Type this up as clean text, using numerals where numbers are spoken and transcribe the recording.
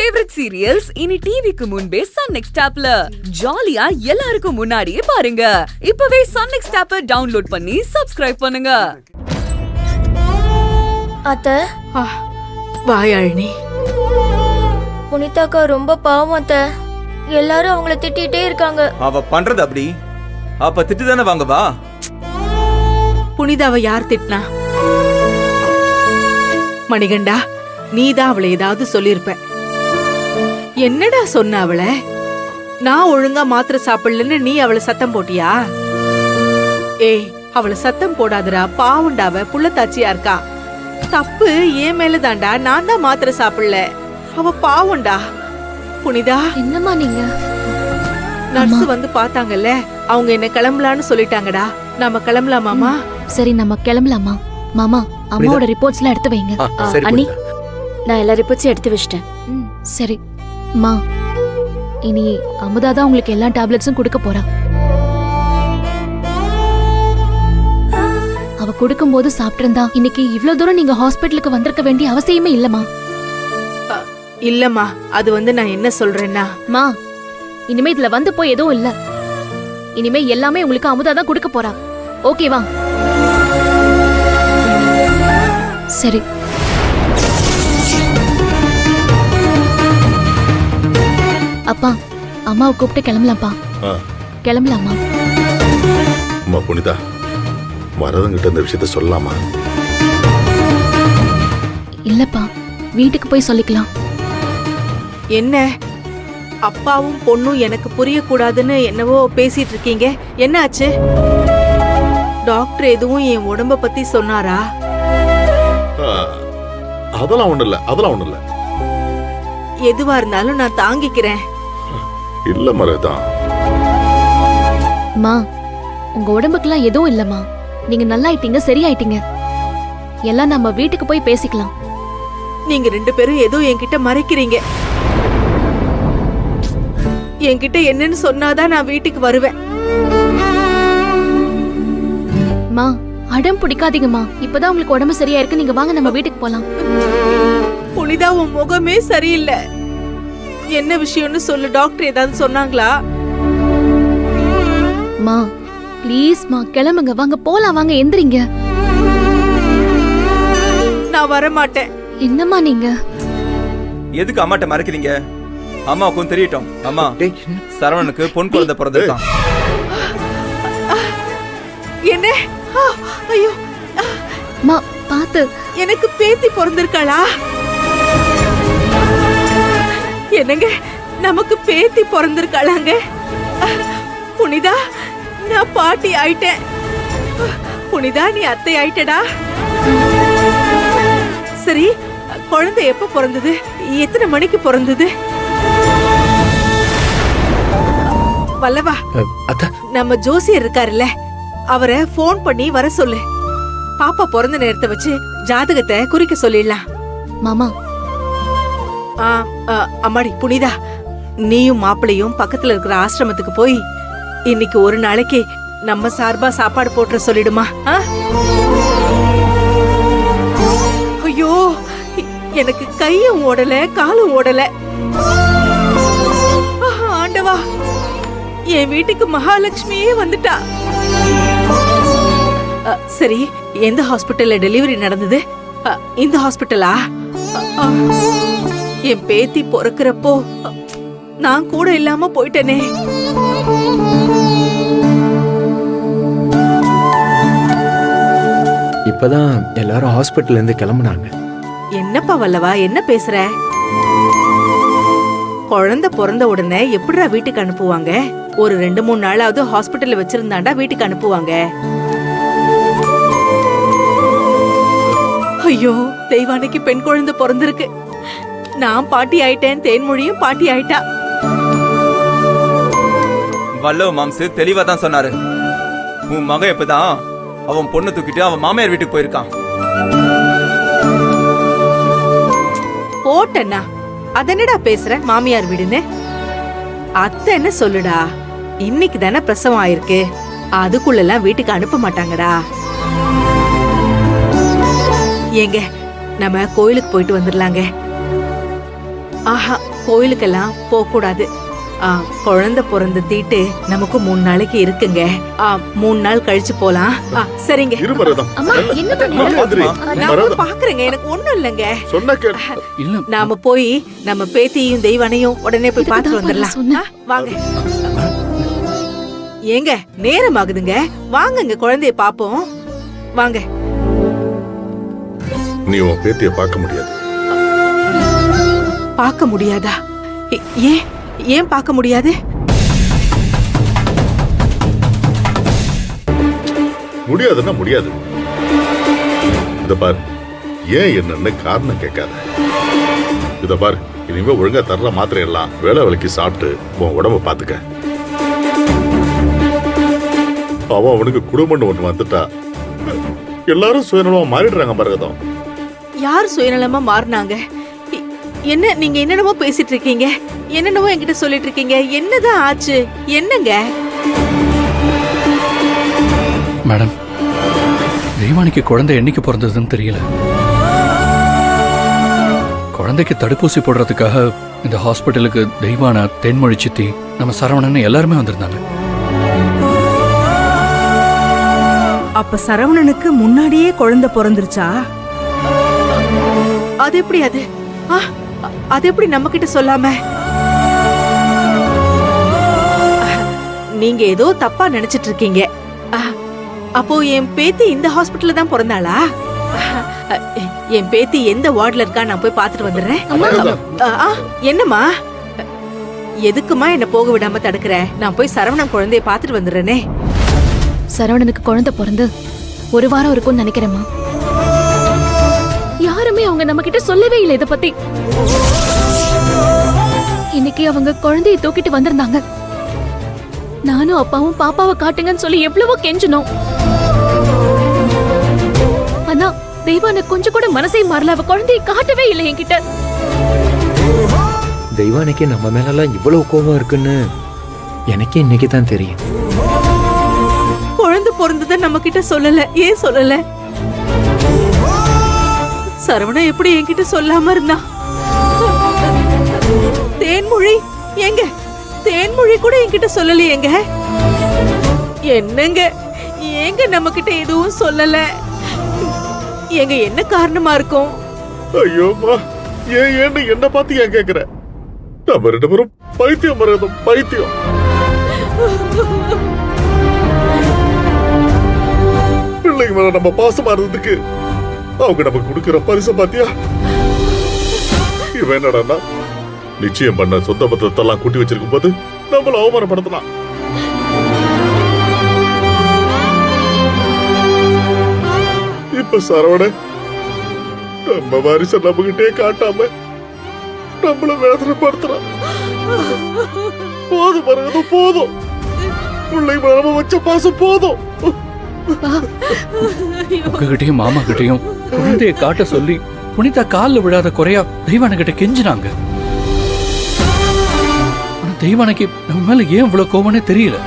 Favourite serials இனி டிவிக்கு முன்பே சன் நெக்ஸ்ட் ஆப்ல ஜாலியா எல்லாருக்கும் முன்னாடியே பாருங்க. இப்பவே சன் நெக்ஸ்ட் ஆப்பை டவுன்லோட் பண்ணி சப்ஸ்கிரைப் பண்ணுங்க. அத்தை, வாயாழினி, புனிதாக்கா ரொம்ப பாவம் அத்தை. எல்லாரும் அவங்கள திட்டிட்டே இருக்காங்க. அவ பண்றது அப்படி. அப்ப திட்டுதானே வாங்கவா. புனிதாவை யார் திட்டினா? மணிகண்டா, நீதான் அவளை ஏதாவது சொல்லிருப்ப. என்னடா சொன்ன அவளை? நான் ஒழுங்கா மாத்திரை சாப்பிடலன்னு நீ அவளை சத்தம் போட்டியா? ஏய், அவளை சத்தம் போடாதடா, பாவுண்டாவ புள்ளத்தாச்சியா இருக்கா. தப்பு ஏன் மேலதாண்டா, நான் தான் மாத்திரை சாப்பிடல, அவ பாவுண்டா. புனிதா, என்னம்மா நீங்க? நர்ஸ் வந்து பாத்தாங்கல்ல, அவங்க என்ன கிளம்பலான்னு சொல்லிட்டாங்கடா. நாம கிளம்பலாமாமா? சரி, நம்ம கிளம்பலாமா? மாமா, அம்மாவோட ரிப்போர்ட்ஸ்லாம் எடுத்து வைங்க. அண்ணி, நான் எல்லா ரிப்போர்ட்ஸையும் எடுத்து வச்சிட்டேன். சரி மா, இனி அமுதா தான் உங்களுக்கு எல்லா டேப்லெட்ஸும் கொடுக்க போறா. அவ கொடுக்கும்போது சாப்பிட்டிருந்தா இன்னைக்கு இவ்ளோ தூரம் நீங்க ஹாஸ்பிட்டலுக்கு வந்திருக்க வேண்டிய அவசியமே இல்லம்மா. இல்லம்மா, அது வந்து நான் என்ன சொல்றேன்னா, மா, இனிமே இதுல வந்து போய் எதுவும் இல்ல. இனிமே எல்லாமே உங்களுக்கு அமுதா தான் கொடுக்க போறா. ஓகேவா? சரி. அப்பா, அம்மாவை கூப்பிட்டு கிளம்பலாம்ப்பா. கிளம்பலாமா? அம்மா புனிதா, வரதங்கிட்ட இந்த விஷயத்த சொல்லலாமா? இல்லப்பா, வீட்டுக்கு போய் சொல்லிக்கலாம். என்ன அப்பாவும் பொண்ணும் எனக்கு புரியக்கூடாதுன்னு என்னவோ பேசிட்டு இருக்கீங்க. என்ன ஆச்சு? டாக்டர் எதுவும் என் உடம்ப பத்தி சொன்னாரா? அதெல்லாம் ஒண்ணு இல்ல, அதெல்லாம் ஒண்ணு இல்ல. எதுவா இருந்தாலும் நான் தாங்கிக்கிறேன். இல்ல மரதான். மா, உங்க உடம்புக்குலாம் எதுவும் இல்லம்மா. நீங்க நல்லாயிட்டீங்க, சரியாயிட்டீங்க. எல்லாம் நம்ம வீட்டுக்கு போய் பேசிக்கலாம். நீங்க ரெண்டு பேரும் ஏதோ என்கிட்ட மறைக்கிறீங்க. என்கிட்ட என்னன்னு சொன்னாதான் நான் வீட்டுக்கு வருவேன். மா, அடம் பிடிக்காதீங்கம்மா. இப்பதான் உங்களுக்கு உடம்பு சரியா இருக்கு. நீங்க வாங்க, நம்ம வீட்டுக்கு போலாம். புனிதா, உன் முகமே சரியில்லை. என்ன விஷயம்னு சொல்லு. டாக்டர் ஏதாவது சொன்னாங்களா? மா, ப்ளீஸ் மா, கிளம்புங்க. வாங்க போலாம், வாங்க எந்திரிங்க. நான் வர மாட்டேன். என்னம்மா நீங்க? எதுக்கு அம்மாட்ட மறைக்கிறீங்க? அம்மாவுக்கும் தெரியட்டும். அம்மா, சரவணனுக்கு பொன் குழந்தை பிறந்திருக்கான். என்ன? ஐயோ, மா பாத்து. எனக்கு பேத்தி பிறந்திருக்காளா? என்னங்க, நமக்கு பேத்தி பிறந்திருக்காளாங்க. புனிதா, நான் பாட்டி ஆயிட்டேன். புனிதா, நீ அத்தை ஆயிட்டடா. சரி, குழந்தை எப்ப பிறந்தது? எத்தனை மணிக்கு பிறந்தது? வல்லவா, நம்ம ஜோசியர் இருக்காருல்ல, அவரை போன் பண்ணி வர சொல்லு. பாப்பா பிறந்த நேரத்தை வச்சு ஜாதகத்தை குறிக்க சொல்லிடலாம். மாமா. அம்மாடி புனிதா, நீயும் மாப்பிளையும் பக்கத்துல இருக்கிற ஆசிரமத்துக்கு போய் இன்னைக்கு ஒரு நாளைக்கு நம்ம சார்பா சாப்பாடு போட்டுற சொல்லிடுமா? ஐயோ, எனக்கு கையும் ஓடல, காலும் ஓடல. ஆண்டவா, என் வீட்டுக்கு மகாலட்சுமியே வந்துட்டா. சரி, எந்த ஹாஸ்பிட்டல்ல டெலிவரி நடந்தது? இந்த ஹாஸ்பிட்டலா? என் பேத்தி பொறுக்கிறப்போ நான் கூட இல்லாம போயிட்டேனே. இப்பதான் எல்லாரும் ஹாஸ்பிட்டல்ல இருந்து கிளம்புனாங்க. என்னப்பா வல்லவா, என்ன பேசுற? குழந்தை பிறந்த உடனே எப்படிடா வீட்டுக்கு அனுப்புவாங்க? ஒரு 2-3 நாளாவது ஹாஸ்பிட்டல்ல வச்சிருந்தாண்டா வீட்டுக்கு அனுப்புவாங்க. ஐயோ, தெய்வானைக்கு பெண் குழந்தை பிறந்திருக்கு. நான் பாட்டி ஆயிட்டேன், தேன்மொழியும் பாட்டி ஆயிட்டா. வல்லவ மாம்சு தெளிவா தான் சொன்னாரு. உன் மகன் இப்பதான் அவன் பொண்ணு தூக்கிட்டு அவன் மாமியார் வீட்டுக்கு போயிருக்கான். போட்டண்ணா, அதனடா பேசுற மாமியார் வீடுன்னு? அத்தை என்ன சொல்லுடா, இன்னைக்கு தானே பிரசவம் ஆயிருக்கு, அதுக்குள்ளெல்லாம் வீட்டுக்கு அனுப்ப மாட்டாங்கடா. ஏங்க, நம்ம கோயிலுக்கு போயிட்டு வந்துடலாங்க. ஆஹா கோயிலுக்கெல்லாம் போக கூடாது. குழந்தை பிறந்த தீட்டு நமக்கு 3 நாளைக்கு இருக்குங்க. 3 நாள் கழிச்சு போலாம். சரிங்க. இரு மரதம். அம்மா என்ன பண்ணீங்க? மாதிரி. நான் போய் பாக்குறேங்க, எனக்கு ஒண்ணும் இல்லைங்க. சொன்ன கேள். இல்ல நாம போய் நம்ம பேத்தியும் தெய்வானையும் உடனே போய் பார்த்துட்டு இதுக்குதான் வந்துடலாம். சொன்னேன். வாங்க. ஏங்க நேரம் ஆகுதுங்க, வாங்கங்க குழந்தைய பாப்போம். வாங்க. நீ உன் பேத்திய பார்க்க முடியாது. பார்க்க முடியாதா? ஏன் பார்க்க முடியாது? முடியாதுன்னா முடியாது. இத பார், ஏன் என்னன்னு காரணம் கேட்காத. இத பார், இனிமே ஒழுங்கா தர்ற மாத்திரை எல்லாம் வேலை வேலைக்கு சாப்பிட்டு உன் உடம்ப பாத்துக்க. அவனுக்கு குடும்பம்னு ஒண்ணு வந்துட்டா எல்லாரும் சுயநலமா மாறிடுறாங்க மரகதம். யார் சுயநலமா மாறினாங்க? என்ன நீங்க என்னென்னமோ பேசிட்டு இருக்கீங்க, என்னென்னமோ என்கிட்ட சொல்லிட்டு இருக்கீங்க. என்னதான் ஆச்சு? என்னங்க? மேடம், தெய்வானிக்கு குழந்தை என்னைக்கு பிறந்ததுன்னு தெரியல. குழந்தைக்கு தடுப்பூசி போடுறதுக்காக இந்த ஹாஸ்பிட்டலுக்கு தெய்வானா, தென்மொழி சித்தி, நம்ம சரவணன் எல்லாருமே வந்திருந்தாங்க. அப்ப சரவணனுக்கு முன்னாடியே குழந்தை பிறந்துருச்சா? அது எப்படி? அது எப்படி நம்ம கிட்ட சொல்லாம? நீங்க ஏதோ தப்பா நினைச்சிட்டு இருக்கீங்க. அப்போ என் பேத்தி இந்த ஹாஸ்பிட்டல்ல தான் பிறந்தாளா? என் பேத்தி எந்த வார்டுல இருக்கா நான் போய் பார்த்துட்டு வந்துடுறேன். என்னம்மா, எதுக்குமா என்ன போக விடாம தடுக்கிற? நான் போய் சரவணன் குழந்தைய பார்த்துட்டு வந்துடுறேனே. சரவணனுக்கு குழந்தை பிறந்து 1 வாரம் இருக்கும்னு நினைக்கிறேம்மா. யாருமே அவங்க நம்ம கிட்ட சொல்லவே இல்லை இத பத்தி. இன்னைக்கு அவங்க குழந்தையை தூக்கிட்டு வந்திருந்தாங்க. நானும் அப்பாவும் பாப்பாவை காட்டுங்கன்னு சொல்லி எவ்வளவோ கெஞ்சனோம். ஆனா தெய்வான கொஞ்சம் கூட மனசே மாறல. அவ குழந்தையை காட்டவே இல்லை என்கிட்ட. தெய்வானைக்கு நம்ம மேலெல்லாம் இவ்வளவு கோபம் இருக்குன்னு எனக்கே இன்னைக்கு தான் தெரியும். குழந்தை பிறந்தத நம்ம கிட்ட சொல்லல. ஏன் சொல்லல? சரவணா எப்படி என்கிட்ட சொல்லாம இருந்தா? தேன்மொழி எங்க? தேன்மொழி கூட என்கிட்ட சொல்லலையேங்க. என்னங்க ஏங்க நம்ம கிட்ட எதுவும் சொல்லல? எங்க என்ன காரணமா இருக்கும்? ஐயோமா, ஏன்னு என்ன பார்த்து ஏன் கேக்குற? நம்ம 2 பேரும் பைத்தியம் மரகதம், பைத்தியம். பிள்ளைங்க மேல நம்ம பாசமா இருந்ததுக்கு அவங்க நமக்கு கொடுக்கிற பரிசு பாத்தியா? இவன் என்னடா நிச்சயம் பண்ண சொந்த பத்திரத்தெல்லாம் கூட்டி வச்சிருக்கும் போது நம்மள அவமானப்படுத்தலாம். இப்ப சரவண நம்ம வாரிச நம்மகிட்டே காட்டாம நம்மள வேதனைப்படுத்துறான். போதும் மரகதம், போதும். பிள்ளை மரம வச்ச பாசம் போதும். உங்ககிட்டயும் மாமா கிட்டயும் குழந்தைய காட்ட சொல்லி புனிதா காலில் விழாத குறையா தெய்வான கிட்ட கெஞ்சினாங்க. ஆனா தெய்வானைக்கு நம்ம மேல ஏன் இவ்வளவு கோவம்னே தெரியல.